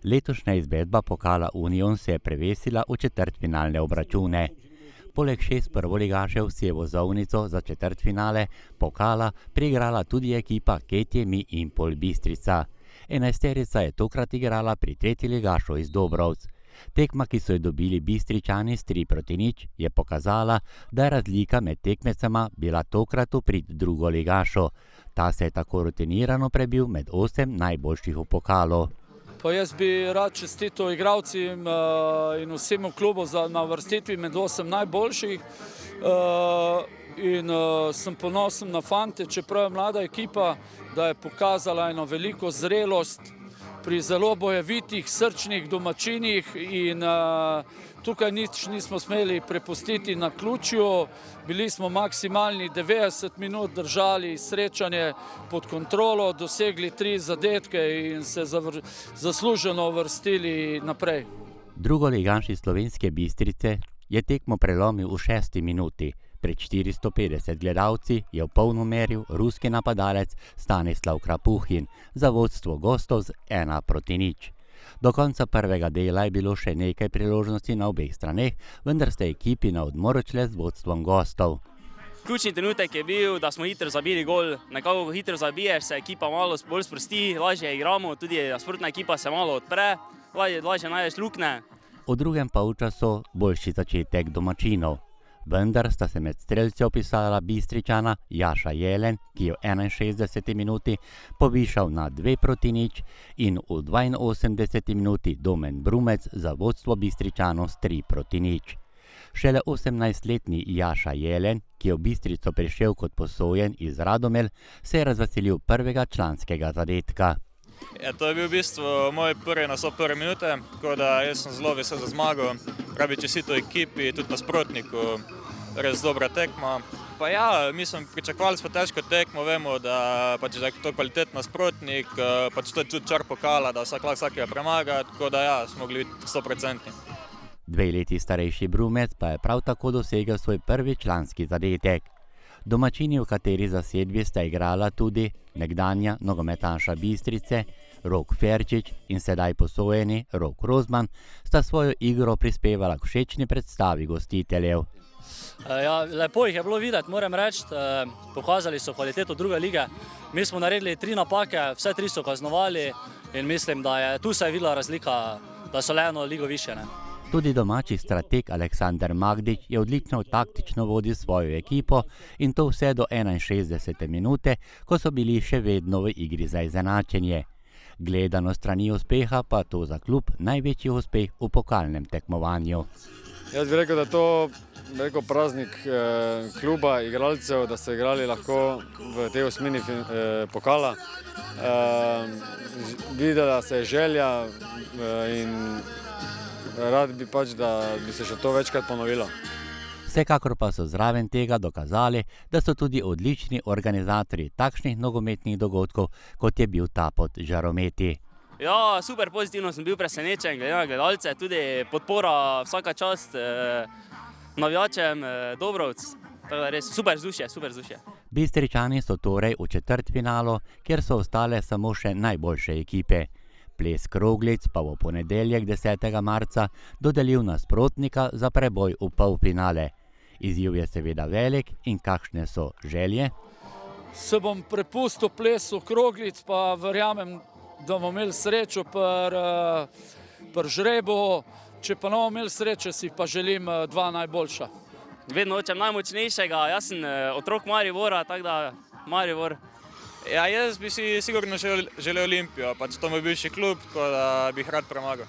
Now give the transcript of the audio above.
Letošnja izvedba pokala Union se je prevesila v četrtfinalne obračune. Poleg 6 prvoligašev si je vozovnico za četrtfinale pokala priigrala tudi ekipa Ketemi Impol Bistrica. 11-terica je tokrat igrala pri tretjeligašu iz Dobrovc. Tekma, ki so jo dobili Bistričani s 3-0, je pokazala, da je razlika med tekmecema bila tokrat v prid drugoligašu. Ta se je tako rutinirano prebil med 8 najboljših v pokalu. Pa jaz bi rad čestital igralcem in vsemu klubu na uvrstitvi med 8 najboljših. In sem ponosen na fante, čeprav je mlada ekipa, da je pokazala eno veliko zrelost pri zelo bojevitih, srčnih domačinih in tukaj nič nismo smeli prepustiti na ključju. Bili smo maksimalni 90 minut držali srečanje pod kontrolo, dosegli 3 zadetke in se zasluženo uvrstili naprej. Drugoligaš iz Slovenske Bistrice je tekmo prelomil v 6. minuti. Pred 450 gledalci je v polno meril ruski napadalec Stanislav Krapuhin za vodstvo gostov z 1-0. Do konca prvega dela je bilo še nekaj priložnosti na obeh straneh, vendar sta ekipi na odmoru šle z vodstvom gostov. Ključni trenutek je bil, da smo hitro zabili gol. Nekako hitro zabiješ, se ekipa malo bolj sprosti, lažje igramo, tudi nasprotna ekipa se malo odpre, lažje najdeš luknje. V drugem polčasu boljši začetek domačinov. Vendar sta se med strelci opisala Bistričana Jaša Jelen, ki je v 61. minuti povišal na 2-0 in v 82. minuti Domen Brumec za vodstvo Bistričanov s 3-0. Šele 18-letni Jaša Jelen, ki je v Bistrico prišel kot posojen iz Radomel, se je razveselil prvega članskega zadetka. To je bil v bistvu moj prvi nastop prve minute, tako da jaz sem zelo vesel za zmago. Rabi čestito ekipi, tudi nasprotniku, res dobra tekma. Pa ja, mislim, pričakovali smo težko tekmo, vemo, da je to kvalitetni nasprotnik, to je tudi čar pokala, da vsak lahko vsakega premaga, tako da ja, smo bili 100%. 2 leti starejši Brumec pa je prav tako dosegel svoj prvi članski zadetek. Domačini, v kateri zasedbi sta igrala tudi nekdanja nogometaša Bistrice, Rok Ferčič in sedaj posojeni Rok Rozman, sta svojo igro prispevala k všečni predstavi gostiteljev. Ja, lepo jih je bilo videti, moram reči, pokazali so kvaliteto druge lige. Mi smo naredili 3 napake, vse 3 so kaznovali in mislim, da je tu se je videla razlika, da so le eno ligo više. Tudi domači strateg Aleksander Magdič je odlično taktično vodil svojo ekipo in to vse do 61. minute, ko so bili še vedno v igri za izenačenje. Gledano strani uspeha pa to za klub največji uspeh v pokalnem tekmovanju. Jaz bi rekel, da je to praznik kluba, igralcev, da so igrali lahko v tej osmini pokala. Videla se je želja in rad bi da bi se še to večkrat ponovilo. Vsekakor pa so zraven tega dokazali, da so tudi odlični organizatorji takšnih nogometnih dogodkov, kot je bil ta pod žarometi. Ja, super pozitivno sem bil presenečen, glede na gledalce, tudi podpora, vsaka čast navijačem Dobrovc. Tako da res super vzdušje. Bistričani so torej v četrtfinalu, kjer so ostale samo še najboljše ekipe. Ples Kroglic pa v ponedeljek 10. marca dodelil nasprotnika za preboj v polfinale. Izziv je seveda velik in kakšne so želje? Se bom prepustil plesu Kroglic, pa verjamem, da bomo imeli srečo pri žrebu. Če pa ne bomo imeli sreče, si pa želim 2 najboljša. Vedno hočem najmočnejšega, jaz sem otrok Maribora, tako da Maribor. Ja, jaz bi si sigurno želel Olimpijo, pač to moj bivši klub, tako da bi jih rad premagal.